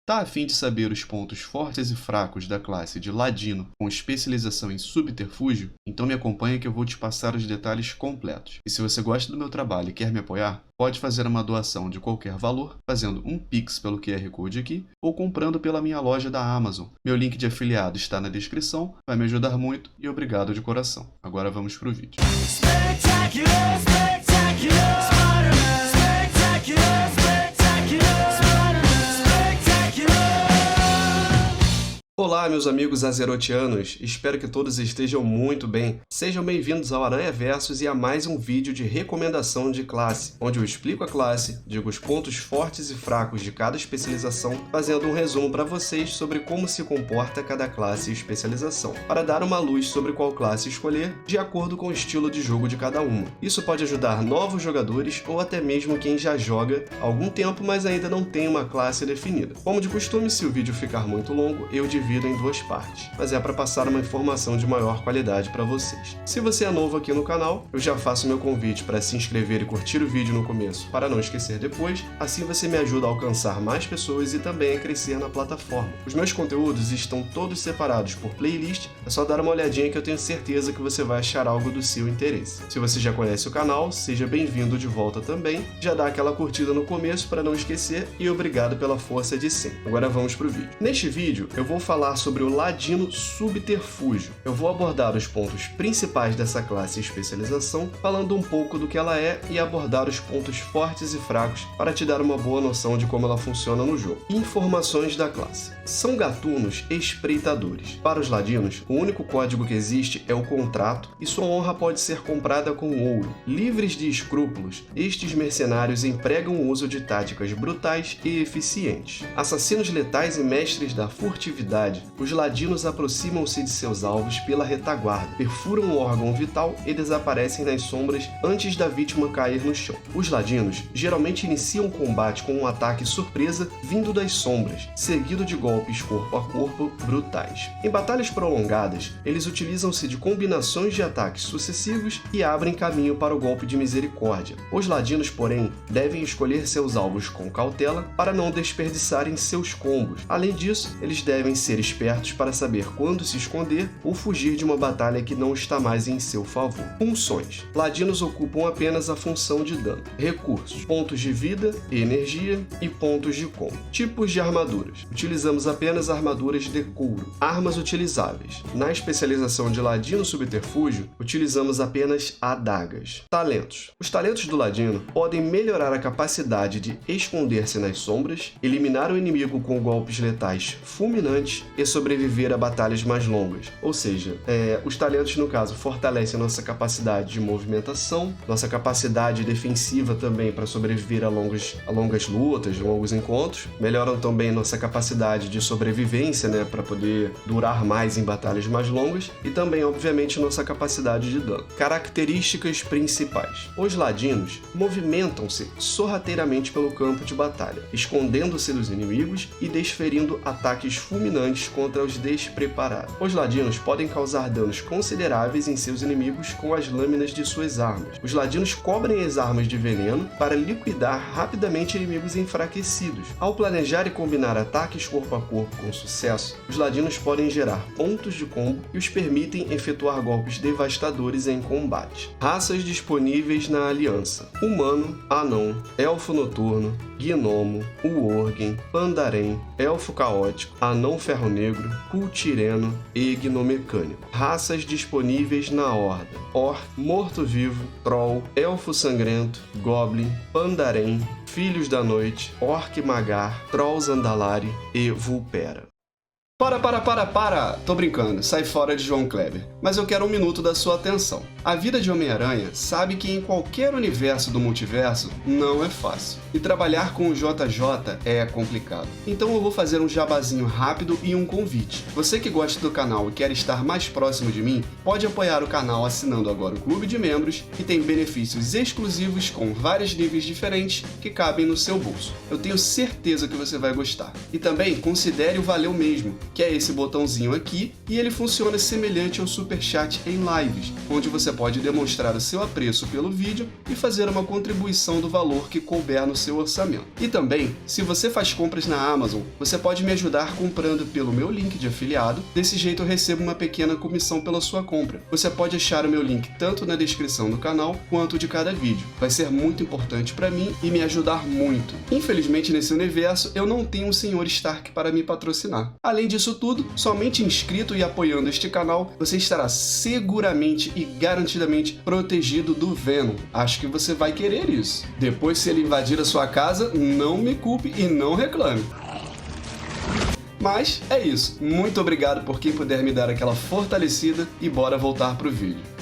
Tá a fim de saber os pontos fortes e fracos da classe de Ladino com especialização em subterfúgio? Então me acompanha que eu vou te passar os detalhes completos. E se você gosta do meu trabalho e quer me apoiar, pode fazer uma doação de qualquer valor, fazendo um Pix pelo QR Code aqui, ou comprando pela minha loja da Amazon. Meu link de afiliado está na descrição, vai me ajudar muito e obrigado de coração. Agora vamos pro vídeo. Spectacular, spectacular, Spider-Man. Spectacular, spectacular, Spider-Man. Spectacular. Olá, meus amigos azerotianos, espero que todos estejam muito bem. Sejam bem-vindos ao Aranha Versus e a mais um vídeo de recomendação de classe, onde eu explico a classe, digo os pontos fortes e fracos de cada especialização, fazendo um resumo para vocês sobre como se comporta cada classe e especialização, para dar uma luz sobre qual classe escolher, de acordo com o estilo de jogo de cada uma. Isso pode ajudar novos jogadores ou até mesmo quem já joga há algum tempo, mas ainda não tem uma classe definida. Como de costume, se o vídeo ficar muito longo, eu divido em duas partes, mas é para passar uma informação de maior qualidade para vocês. Se você é novo aqui no canal, eu já faço meu convite para se inscrever e curtir o vídeo no começo para não esquecer depois, assim você me ajuda a alcançar mais pessoas e também a crescer na plataforma. Os meus conteúdos estão todos separados por playlist, é só dar uma olhadinha que eu tenho certeza que você vai achar algo do seu interesse. Se você já conhece o canal, seja bem-vindo de volta também, já dá aquela curtida no começo para não esquecer e obrigado pela força de sempre. Agora vamos pro vídeo. Neste vídeo eu vou falar sobre o Ladino Subterfúgio. Eu vou abordar os pontos principais dessa classe e especialização, falando um pouco do que ela é e abordar os pontos fortes e fracos para te dar uma boa noção de como ela funciona no jogo. Informações da classe. São gatunos espreitadores. Para os ladinos, o único código que existe é o contrato e sua honra pode ser comprada com ouro. Livres de escrúpulos, estes mercenários empregam o uso de táticas brutais e eficientes. Assassinos letais e mestres da furtividade, os ladinos aproximam-se de seus alvos pela retaguarda, perfuram um órgão vital e desaparecem nas sombras antes da vítima cair no chão. Os ladinos geralmente iniciam o combate com um ataque surpresa vindo das sombras, seguido de golpes corpo a corpo brutais. Em batalhas prolongadas, eles utilizam-se de combinações de ataques sucessivos e abrem caminho para o golpe de misericórdia. Os ladinos, porém, devem escolher seus alvos com cautela para não desperdiçarem seus combos. Além disso, eles devem ser espertos para saber quando se esconder ou fugir de uma batalha que não está mais em seu favor. Funções. Ladinos ocupam apenas a função de dano. Recursos. Pontos de vida, energia e pontos de combo. Tipos de armaduras. Utilizamos apenas armaduras de couro. Armas utilizáveis. Na especialização de Ladino Subterfúgio, utilizamos apenas adagas. Talentos. Os talentos do Ladino podem melhorar a capacidade de esconder-se nas sombras, eliminar o inimigo com golpes letais fulminantes e sobreviver a batalhas mais longas. Ou seja, os talentos, no caso, fortalecem a nossa capacidade de movimentação, nossa capacidade defensiva também para sobreviver a longas lutas, longos encontros, melhoram também nossa capacidade de sobrevivência, para poder durar mais em batalhas mais longas, e também, obviamente, nossa capacidade de dano. Características principais. Os ladinos movimentam-se sorrateiramente pelo campo de batalha, escondendo-se dos inimigos e desferindo ataques fulminantes contra os despreparados. Os ladinos podem causar danos consideráveis em seus inimigos com as lâminas de suas armas. Os ladinos cobrem as armas de veneno para liquidar rapidamente inimigos enfraquecidos. Ao planejar e combinar ataques corpo a corpo com sucesso, os ladinos podem gerar pontos de combo que os permitem efetuar golpes devastadores em combate. Raças disponíveis na Aliança: Humano, Anão, Elfo Noturno, Gnomo, Worgen, Pandaren, Elfo Caótico, Anão Ferro Negro, Cultireno e Gnomecânico. Raças disponíveis na Horda: Orc, Morto-Vivo, Troll, Elfo Sangrento, Goblin, Pandaren, Filhos da Noite, Orc Magar, Troll Zandalari e Vulpera. Para! Tô brincando, sai fora de João Kleber. Mas eu quero um minuto da sua atenção. A vida de Homem-Aranha sabe que em qualquer universo do multiverso não é fácil. E trabalhar com o JJ é complicado. Então eu vou fazer um jabazinho rápido e um convite. Você que gosta do canal e quer estar mais próximo de mim, pode apoiar o canal assinando agora o Clube de Membros, que tem benefícios exclusivos com vários níveis diferentes que cabem no seu bolso. Eu tenho certeza que você vai gostar. E também considere o Valeu Mesmo, que é esse botãozinho aqui, e ele funciona semelhante ao Superchat em lives, onde você pode demonstrar o seu apreço pelo vídeo e fazer uma contribuição do valor que couber no seu orçamento. E também, se você faz compras na Amazon, você pode me ajudar comprando pelo meu link de afiliado, desse jeito eu recebo uma pequena comissão pela sua compra. Você pode achar o meu link tanto na descrição do canal, quanto de cada vídeo. Vai ser muito importante para mim e me ajudar muito. Infelizmente, nesse universo, eu não tenho um Sr. Stark para me patrocinar. Além disso tudo, somente inscrito e apoiando este canal, você estará seguramente e garantidamente protegido do Venom. Acho que você vai querer isso. Depois, se ele invadir a sua casa, não me culpe e não reclame. Mas é isso. Muito obrigado por quem puder me dar aquela fortalecida e bora voltar pro vídeo.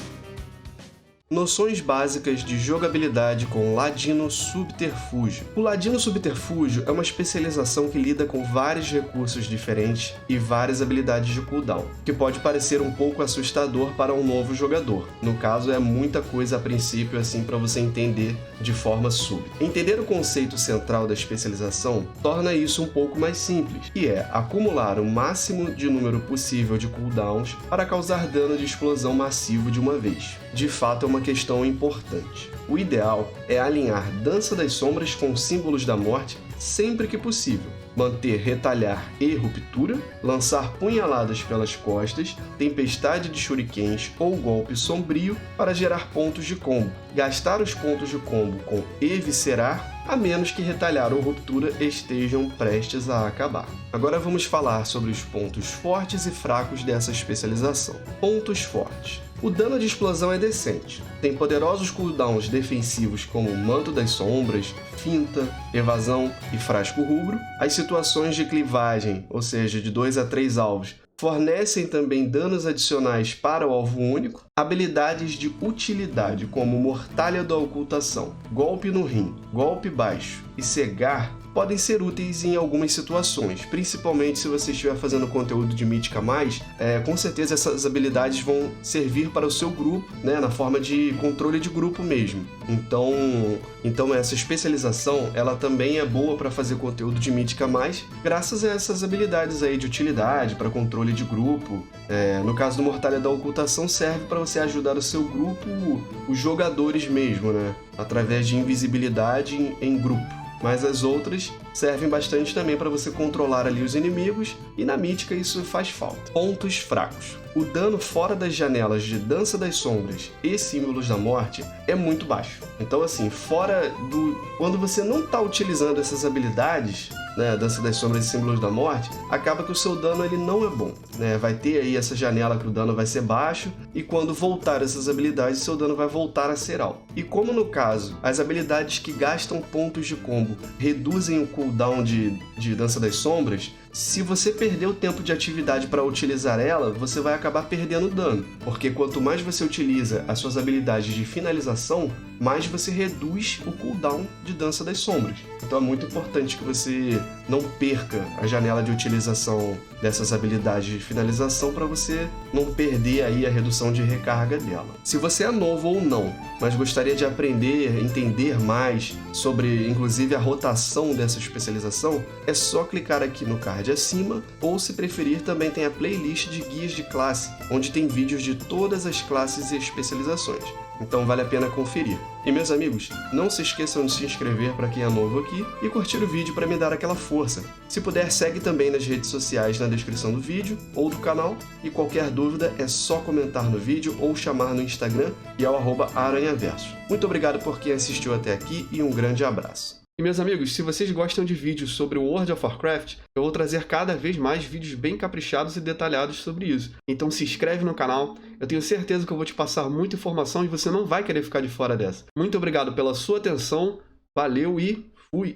Noções básicas de jogabilidade com Ladino Subterfúgio. O Ladino Subterfúgio é uma especialização que lida com vários recursos diferentes e várias habilidades de cooldown, que pode parecer um pouco assustador para um novo jogador. No caso, é muita coisa a princípio assim para você entender de forma súbita. Entender o conceito central da especialização torna isso um pouco mais simples, que é acumular o máximo de número possível de cooldowns para causar dano de explosão massivo de uma vez. De fato, é uma questão importante. O ideal é alinhar Dança das Sombras com símbolos da morte sempre que possível, manter Retalhar e Ruptura, lançar punhaladas pelas costas, Tempestade de Shurikens ou Golpe Sombrio para gerar pontos de combo, gastar os pontos de combo com Eviscerar, a menos que Retalhar ou Ruptura estejam prestes a acabar. Agora vamos falar sobre os pontos fortes e fracos dessa especialização. Pontos fortes. O dano de explosão é decente. Tem poderosos cooldowns defensivos como Manto das Sombras, Finta, Evasão e Frasco Rubro. As situações de clivagem, ou seja, de 2 a 3 alvos, fornecem também danos adicionais para o alvo único. Habilidades de utilidade como Mortalha da Ocultação, Golpe no Rim, Golpe Baixo e Cegar podem ser úteis em algumas situações, principalmente se você estiver fazendo conteúdo de Mítica+, com certeza essas habilidades vão servir para o seu grupo, né, na forma de controle de grupo mesmo. Então essa especialização, ela também é boa para fazer conteúdo de Mítica+, graças a essas habilidades aí de utilidade, para controle de grupo. No caso do Mortalha da Ocultação, serve para você ajudar o seu grupo, os jogadores mesmo, né, através de invisibilidade em grupo. Mas as outras servem bastante também para você controlar ali os inimigos, e na Mítica isso faz falta. Pontos fracos. O dano fora das janelas de Dança das Sombras e Símbolos da Morte é muito baixo. Então assim, quando você não está utilizando essas habilidades, né, Dança das Sombras e Símbolos da Morte, acaba que o seu dano ele não é bom, né? Vai ter aí essa janela que o dano vai ser baixo, e quando voltar essas habilidades, seu dano vai voltar a ser alto. E como no caso, as habilidades que gastam pontos de combo reduzem o cooldown de Dança das Sombras, se você perder o tempo de atividade para utilizar ela, você vai acabar perdendo dano, porque quanto mais você utiliza as suas habilidades de finalização, mais você reduz o cooldown de Dança das Sombras. Então é muito importante que você não perca a janela de utilização dessas habilidades de finalização para você não perder aí a redução de recarga dela. Se você é novo ou não, mas gostaria de aprender, entender mais sobre inclusive a rotação dessa especialização, é só clicar aqui no card acima, ou se preferir também tem a playlist de guias de classe, onde tem vídeos de todas as classes e especializações. Então vale a pena conferir. E meus amigos, não se esqueçam de se inscrever para quem é novo aqui e curtir o vídeo para me dar aquela força. Se puder, segue também nas redes sociais na descrição do vídeo ou do canal, e qualquer dúvida é só comentar no vídeo ou chamar no Instagram e ao @aranhaverso. Muito obrigado por quem assistiu até aqui e um grande abraço. E meus amigos, se vocês gostam de vídeos sobre o World of Warcraft, eu vou trazer cada vez mais vídeos bem caprichados e detalhados sobre isso. Então se inscreve no canal, eu tenho certeza que eu vou te passar muita informação e você não vai querer ficar de fora dessa. Muito obrigado pela sua atenção, valeu e fui!